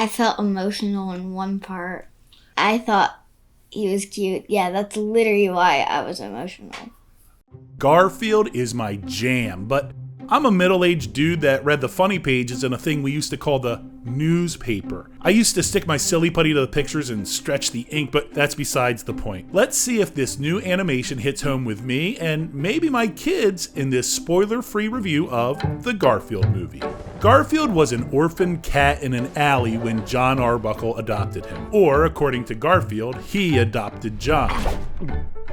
I felt emotional in one part. I thought he was cute. Yeah, that's literally why I was emotional. Garfield is my jam, but I'm a middle-aged dude that read the funny pages in a thing we used to call the newspaper. I used to stick my silly putty to the pictures and stretch the ink, but that's besides the point. Let's see if this new animation hits home with me and maybe my kids in this spoiler-free review of the Garfield movie. Garfield was an orphan cat in an alley when John Arbuckle adopted him. Or, according to Garfield, he adopted John.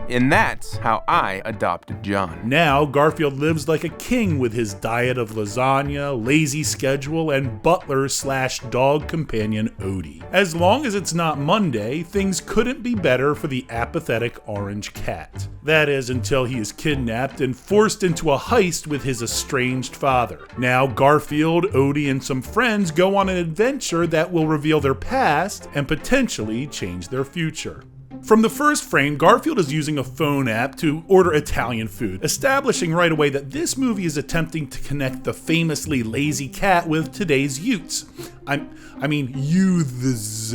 And that's how I adopted John. Now, Garfield lives like a king with his diet of lasagna, lazy schedule, and butler/dog companion Odie. As long as it's not Monday, things couldn't be better for the apathetic orange cat. That is, until he is kidnapped and forced into a heist with his estranged father. Now, Garfield, Odie, and some friends go on an adventure that will reveal their past and potentially change their future. From the first frame, Garfield is using a phone app to order Italian food, establishing right away that this movie is attempting to connect the famously lazy cat with today's youths. I mean youths.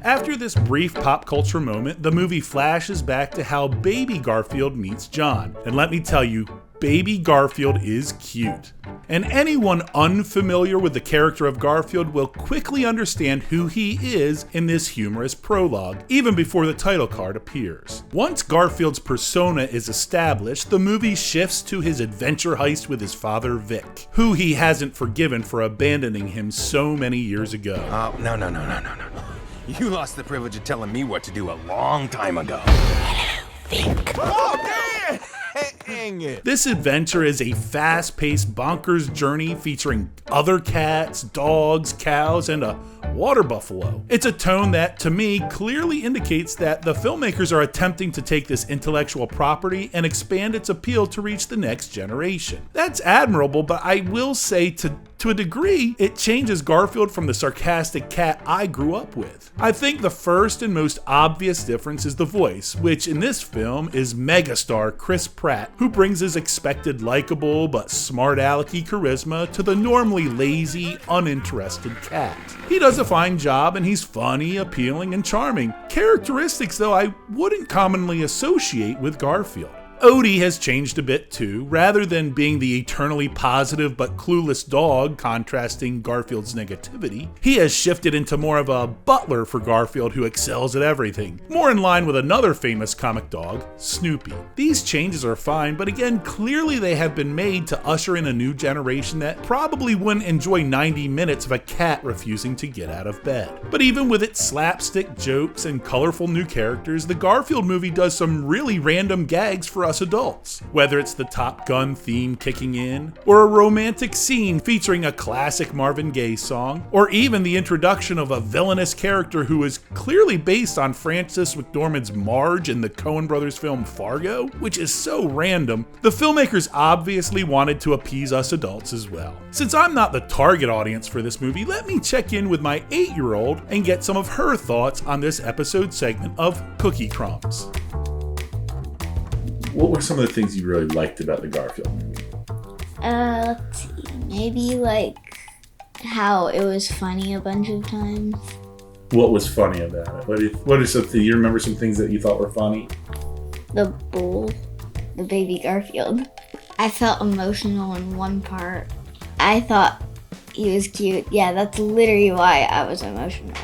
After this brief pop culture moment, the movie flashes back to how baby Garfield meets John. And let me tell you, baby Garfield is cute. And anyone unfamiliar with the character of Garfield will quickly understand who he is in this humorous prologue, even before the title card appears. Once Garfield's persona is established, the movie shifts to his adventure heist with his father Vic, who he hasn't forgiven for abandoning him so many years ago. No. You lost the privilege of telling me what to do a long time ago. Vic. Oh, damn! Dang it. This adventure is a fast-paced, bonkers journey featuring other cats, dogs, cows, and a water buffalo. It's a tone that, to me, clearly indicates that the filmmakers are attempting to take this intellectual property and expand its appeal to reach the next generation. That's admirable, but I will say to a degree, it changes Garfield from the sarcastic cat I grew up with. I think the first and most obvious difference is the voice, which in this film is megastar Chris Pratt, who brings his expected likable but smart-alecky charisma to the normally lazy, uninterested cat. He does a fine job and he's funny, appealing, and charming. Characteristics, though, I wouldn't commonly associate with Garfield. Odie has changed a bit too. Rather than being the eternally positive but clueless dog contrasting Garfield's negativity, he has shifted into more of a butler for Garfield who excels at everything, more in line with another famous comic dog, Snoopy. These changes are fine, but again, clearly they have been made to usher in a new generation that probably wouldn't enjoy 90 minutes of a cat refusing to get out of bed. But even with its slapstick jokes and colorful new characters, the Garfield movie does some really random gags for us adults. Whether it's the Top Gun theme kicking in, or a romantic scene featuring a classic Marvin Gaye song, or even the introduction of a villainous character who is clearly based on Frances McDormand's Marge in the Coen brothers film Fargo, which is so random, the filmmakers obviously wanted to appease us adults as well. Since I'm not the target audience for this movie, let me check in with my 8-year-old and get some of her thoughts on this episode segment of Cookie Crumbs. What were some of the things you really liked about the Garfield movie? Let's see. Maybe like how it was funny a bunch of times. What was funny about it? What are some things, you remember some things that you thought were funny? The bull, the baby Garfield. I felt emotional in one part. I thought he was cute. Yeah, that's literally why I was emotional.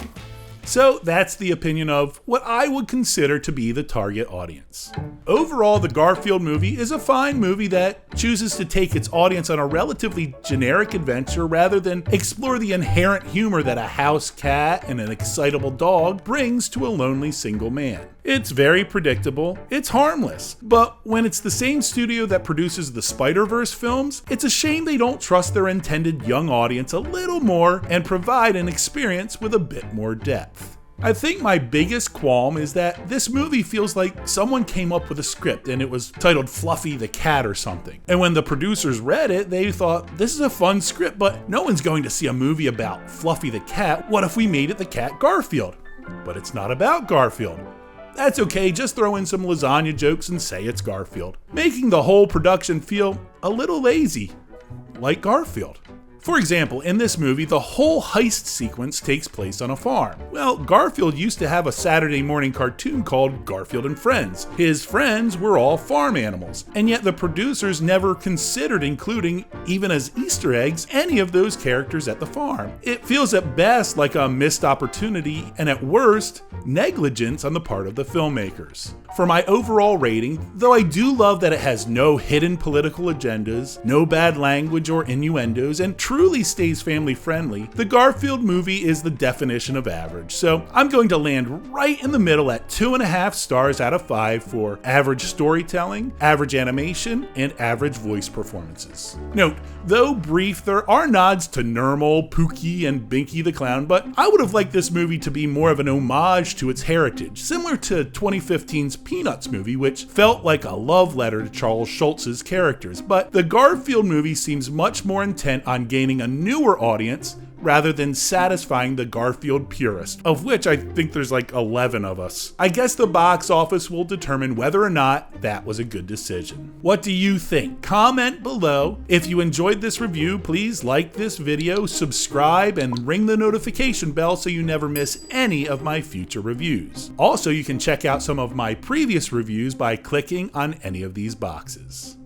So that's the opinion of what I would consider to be the target audience. Overall, the Garfield movie is a fine movie that chooses to take its audience on a relatively generic adventure rather than explore the inherent humor that a house cat and an excitable dog brings to a lonely single man. It's very predictable, it's harmless, but when it's the same studio that produces the Spider-Verse films, it's a shame they don't trust their intended young audience a little more and provide an experience with a bit more depth. I think my biggest qualm is that this movie feels like someone came up with a script and it was titled Fluffy the Cat or something. And when the producers read it, they thought, this is a fun script, but no one's going to see a movie about Fluffy the Cat. What if we made it the cat Garfield? But it's not about Garfield. That's okay, just throw in some lasagna jokes and say it's Garfield, making the whole production feel a little lazy, like Garfield. For example, in this movie, the whole heist sequence takes place on a farm. Well, Garfield used to have a Saturday morning cartoon called Garfield and Friends. His friends were all farm animals, and yet the producers never considered including, even as Easter eggs, any of those characters at the farm. It feels at best like a missed opportunity, and at worst, negligence on the part of the filmmakers. For my overall rating, though I do love that it has no hidden political agendas, no bad language or innuendos, and truly stays family friendly, the Garfield movie is the definition of average. So I'm going to land right in the middle at 2.5 stars out of 5 for average storytelling, average animation, and average voice performances. Note, though brief, there are nods to Nermal, Pookie, and Binky the Clown, but I would have liked this movie to be more of an homage to its heritage, similar to 2015's Peanuts movie, which felt like a love letter to Charles Schultz's characters. But the Garfield movie seems much more intent on gaining a newer audience rather than satisfying the Garfield purist, of which I think there's like 11 of us. I guess the box office will determine whether or not that was a good decision. What do you think? Comment below. If you enjoyed this review, please like this video, subscribe, and ring the notification bell so you never miss any of my future reviews. Also, you can check out some of my previous reviews by clicking on any of these boxes.